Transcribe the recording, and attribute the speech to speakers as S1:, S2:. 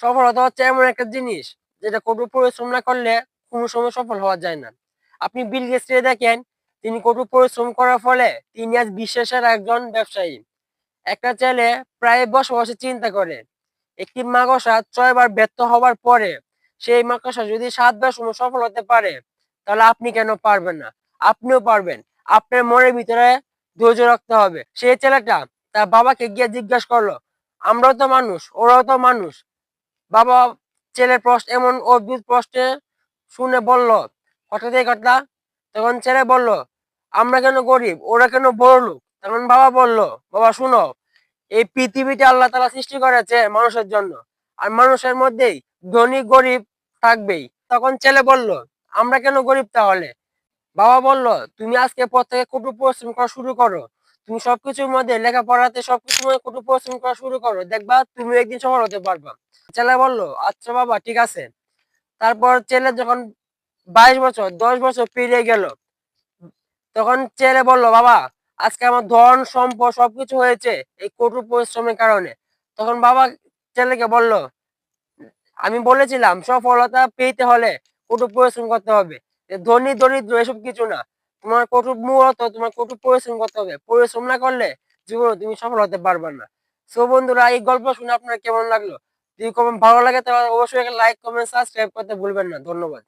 S1: সফলতা হচ্ছে এমন একটা জিনিস যেটা কঠোর পরিশ্রম না করলে কোনো সময় সফল হওয়া যায় না। আপনি বিল গেটসকে দেখেন, তিনি কঠোর পরিশ্রম করার ফলে তিনি আজ বিশ্বের সেরা একজন ব্যবসায়ী। একটা ছেলে প্রায় বসে বসে চিন্তা করে, একটি মাকড়সা ৬ বার ব্যর্থ হবার পরে সেই মাকড়সা যদি ৭ বার সময় সফল হতে পারে, তাহলে আপনি কেন পারবেন না? আপনিও পারবেন। আপনার মনের ভিতরে ধৈর্য রাখতে হবে। সেই ছেলেটা তার বাবাকে গিয়ে জিজ্ঞাসা করলো, আমরাও তো মানুষ, ওরাও তো মানুষ। বাবা ছেলের প্রশ্ন এমন অদ্ভুত প্রশ্নে শুনে বলল, হঠাৎ এই কথা। তখন ছেলে বলল, আমরা কেন গরিব, ওরা কেন বড়লোক? তখন বাবা বলল, বাবা শুনো, এই পৃথিবীতে আল্লাহ তাআলা সৃষ্টি করেছে মানুষের জন্য। আর মানুষের মধ্যেই ধনী গরিব থাকবেই। তখন ছেলে বলল, আমরা কেন গরিব তাহলে? বাবা বলল, তুমি আজকে পর থেকে কঠোর পরিশ্রম করা শুরু করো। তুমি সবকিছুর মধ্যে লেখাপড়াতে সবকিছুর মধ্যে কঠোর পরিশ্রম করা শুরু করো। দেখবা তুমি একদিন সফল হতে পারবা। ছেলে বলল, আচ্ছা বাবা ঠিক আছে। তারপর ছেলে যখন ২২ বছর ১০ বছর পেরিয়ে গেল, তখন ছেলে বলল, বাবা আজকে আমার ধন সম্পদ সবকিছু হয়েছে এই কঠোর পরিশ্রমের কারণে। তখন বাবা ছেলেকে বলল, আমি বলেছিলাম সফলতা পেতে হলে কঠোর পরিশ্রম করতে হবে। ধনী দরিদ্র এসব কিছু না। তোমার কঠোর মূলত তোমার কঠোর পরিশ্রম করতে হবে। পরিশ্রম না করলে জীবনে তুমি সফল হতে পারবে না। সো বন্ধুরা, এই গল্প শুনে আপনার কেমন লাগলো? যদি ভালো লাগে তাহলে অবশ্যই লাইক কমেন্ট সাবস্ক্রাইব করতে ভুলবেন না। ধন্যবাদ।